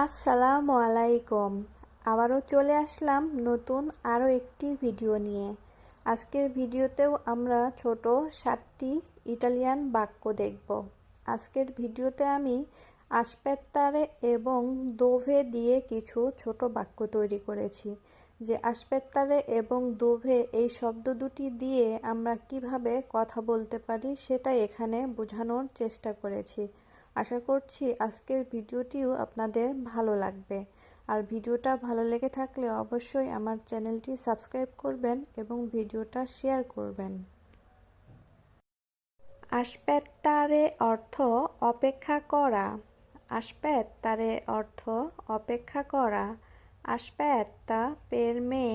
আসসালামু আলাইকুম। আবারও চলে আসলাম নতুন আরও একটি ভিডিও নিয়ে। আজকের ভিডিওতেও আমরা ছোট 7টি ইটালিয়ান বাক্য দেখব। আজকের ভিডিওতে আমি আসপেত্তারে এবং দোভে দিয়ে কিছু ছোট বাক্য তৈরি করেছি। যে আসপেত্তারে এবং দোভে এই শব্দ দুটি দিয়ে আমরা কিভাবে কথা বলতে পারি সেটাই এখানে বোঝানোর চেষ্টা করেছি। আশা করছি আজকের ভিডিওটিও আপনাদের ভালো লাগবে। আর ভিডিওটা ভালো লেগে থাকলে অবশ্যই আমার চ্যানেলটি সাবস্ক্রাইব করবেন এবং ভিডিওটা শেয়ার করবেন। আসপেত্তারে অর্থ অপেক্ষা করা। আসপেত্তারে অর্থ অপেক্ষা করা। আসপেত্তা per me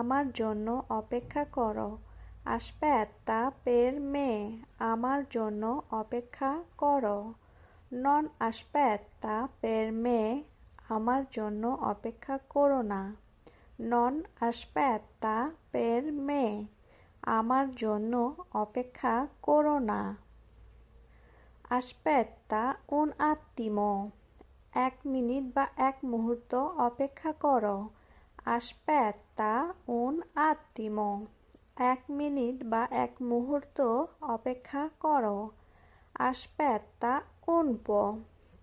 আমার জন্য অপেক্ষা করো। আসপেত্তা per me আমার জন্য অপেক্ষা করো। নন আশপেত্তা per me আমার জন্য অপেক্ষা করো না। নন আশপেত্তা per me আমার জন্য অপেক্ষা করো না। আশপেত্তা un attimo 1 মিনিট বা 1 মুহূর্ত অপেক্ষা করো। আশপেত্তা un attimo 1 মিনিট বা 1 মুহূর্ত অপেক্ষা করো। আশপেত্তা un po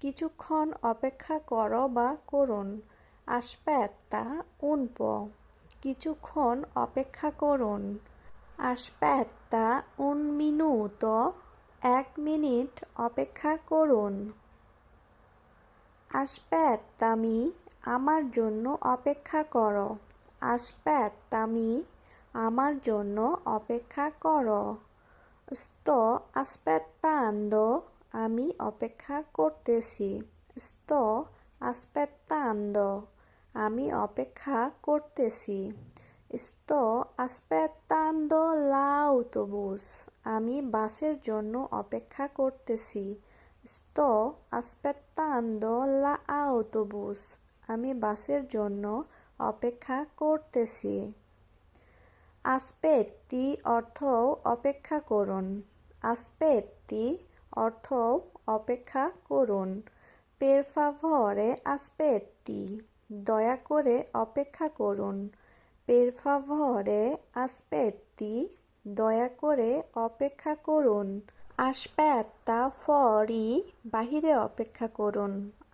কিছুক্ষণ অপেক্ষা করো বা করুন। আশপেত্তা un po কিছুক্ষণ অপেক্ষা করুন। আশপেত্তা un minuto 1 মিনিট অপেক্ষা করুন। আসপেত্তামি আমার জন্য অপেক্ষা করো। আসপেত্তামি আমার জন্য অপেক্ষা করো। sto aspettando আমি অপেক্ষা করতেছি। sto aspettando আমি অপেক্ষা করতেছি। sto aspettando l'autobus আমি বাসের জন্য অপেক্ষা করতেছি। sto aspettando l'autobus আমি বাসের জন্য অপেক্ষা করতেছি। আসপেত্তি অর্থ অপেক্ষা করুন। আসপেত্তি অর্থ অপেক্ষা করুন। per favore aspetti দয়া করে অপেক্ষা করুন। per favore aspetti দয়া করে অপেক্ষা করুন। আশপেত্তা fuori বাহিরে অপেক্ষা করুন।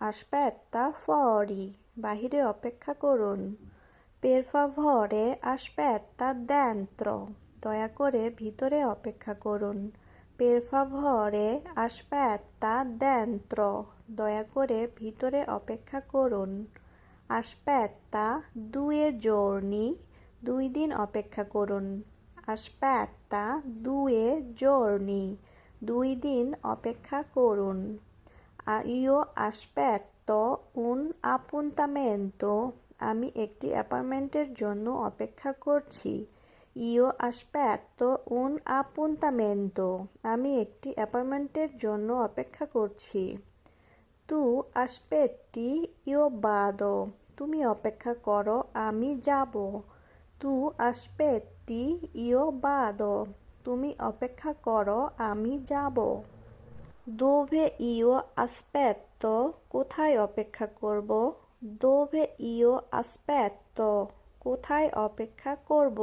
আশপেত্তা fuori বাহিরে অপেক্ষা করুন। per favore aspetta dentro দয়া করে ভিতরে অপেক্ষা করুন। per favore aspetta dentro দয়া করে ভিতরে অপেক্ষা করুন। aspetta 2 giorni 2 দিন অপেক্ষা করুন। aspetta 2 giorni 2 দিন অপেক্ষা করুন। io aspetto un appuntamento আমি একটি অ্যাপয়েন্টমেন্টের জন্য অপেক্ষা করছি। io aspetto un appuntamento আমি একটি অ্যাপয়েন্টমেন্টের জন্য অপেক্ষা করছি। tu aspetti io vado তুমি অপেক্ষা করো আমি যাব। tu aspetti io vado তুমি অপেক্ষা করো আমি যাব। dove io aspetto কোথায় অপেক্ষা করব। dove io aspetto কোথায় অপেক্ষা করব।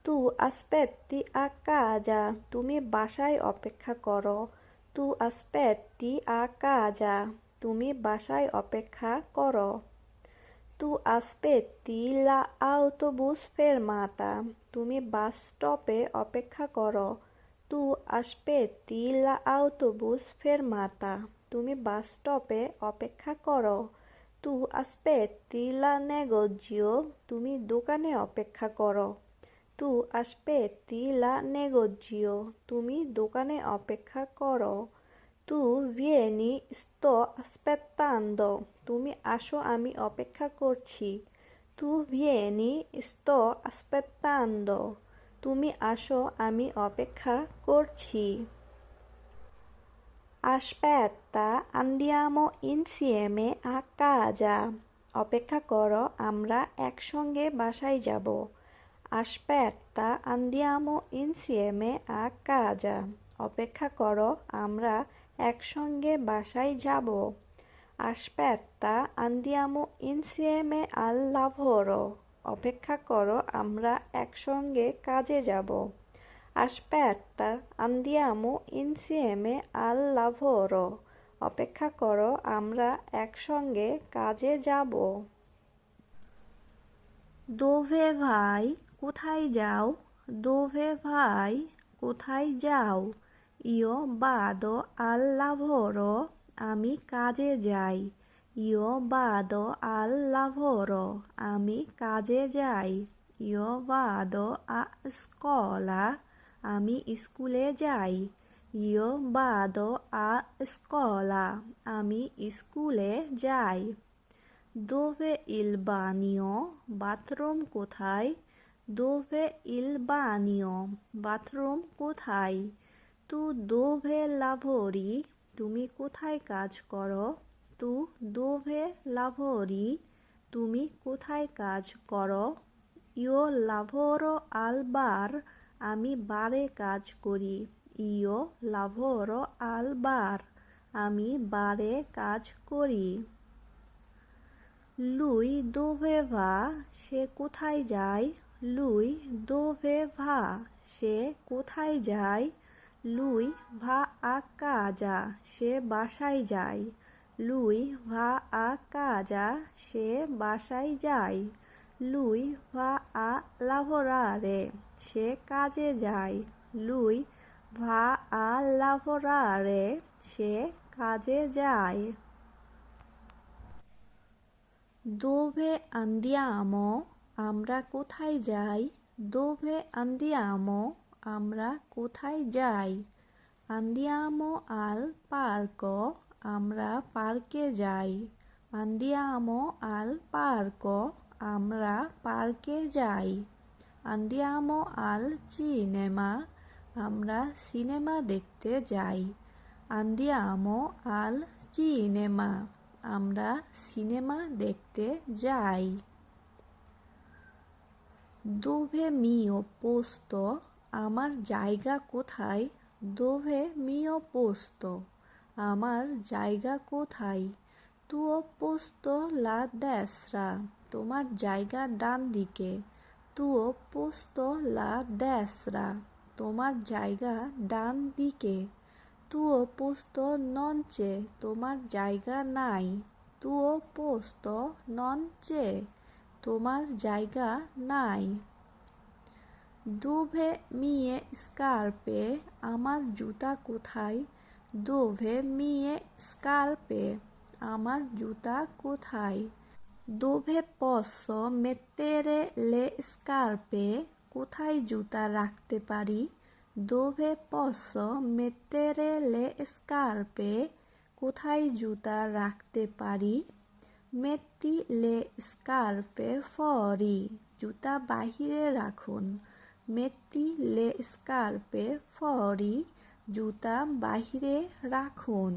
tu aspetti a casa তুমি বাসায় অপেক্ষা করো। tu aspetti a casa তুমি বাসায় অপেক্ষা করো। tu aspetti la autobus fermata তুমি বাস স্টপে অপেক্ষা করো। tu aspetti la autobus fermata তুমি বাস স্টপে অপেক্ষা করো। tu aspetti la negozio তুমি দোকানে অপেক্ষা করো। tu aspetti la negozio তুমি দোকানে অপেক্ষা করো। tu vieni sto aspettando তুমি আসো আমি অপেক্ষা করছি। tu vieni sto aspettando তুমি আসো আমি অপেক্ষা করছি। aspetta andiamo insieme a casa অপেক্ষা করো আমরা একসঙ্গে বাসায় যাব। aspetta andiamo insieme a casa অপেক্ষা করো আমরা একসঙ্গে বাসায় যাব। Aspetta, andiamo insieme al lavoro. অপেক্ষা করো, আমরা একসঙ্গে কাজে যাব। Aspetta, andiamo insieme al lavoro. অপেক্ষা করো, আমরা একসঙ্গে কাজে যাব। Dove vai? কোথায় যাও? Dove vai? কোথায় যাও? Io vado al lavoro. আমি কাজে যাই। Io vado al lavoro. আমি কাজে যাই। Io vado a scuola. আমি স্কুলে যাই। Io vado a scuola. আমি স্কুলে যাই। Dove il bagno? বাথরুম কোথায়? Dove il bagno? বাথরুম কোথায়? Tu dove lavori? তুমি কোথায় কাজ করো? Tu dove lavori? তুমি কোথায় কাজ করো? Io lavoro al bar. আমি বারে কাজ করি। Io lavoro al bar. আমি বারে কাজ করি। Lui dove va? সে কোথায় যায়? Lui dove va? সে কোথায় যায়? Lui va a casa. সে বাসায় যায়। Lui va a casa. সে বাসায় যায়। Lui va a lavorare. সে কাজে যায়। Lui va a lavorare. সে কাজে যায়। Dove andiamo? আমরা কোথায় যাই? Dove andiamo? আমরা কোথায় যাই? Andiamo al parco. আমরা পার্কে যাই। Andiamo al parco. আমরা পার্কে যাই। Andiamo al cinema. আমরা সিনেমা দেখতে যাই। Andiamo al cinema. আমরা সিনেমা দেখতে যাই। Dove mio posto? আমার জায়গা কোথায়? Dove mio posto? আমার জায়গা কোথায়? Tuo posto la destra. তোমার জায়গা ডান দিকে। Tuo posto la destra. তোমার জায়গা ডান দিকে। Tuo posto non c'è. তোমার জায়গা নাই। Tuo posto non c'è. তোমার জায়গা নাই। Dove mie scarpe? আমার জুতা কোথায়? Dove mie scarpe? আমার জুতা কোথায়? Dove posso mettere le scarpe? কোথায় জুতা রাখতে পারি? Dove posso mettere le scarpe? কোথায় জুতা রাখতে পারি? Metti le scarpe fuori. জুতা বাহিরে রাখুন। Metti le scarpe fuori. জুতা বাহিরে রাখুন।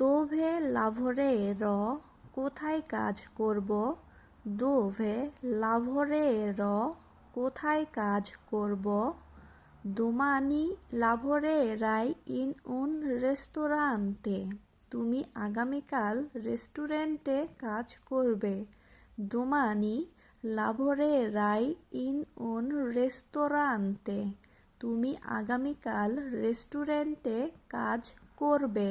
Dove lavorerò? কোথায় কাজ করব? Dove lavorerò? কোথায় কাজ করব? Domani lavorerai in un ristorante. তুমি আগামীকাল রেস্টুরেন্টে কাজ করবে। Domani lavorerai in un ristorante. তুমি আগামীকাল রেস্টুরেন্টে কাজ করবে।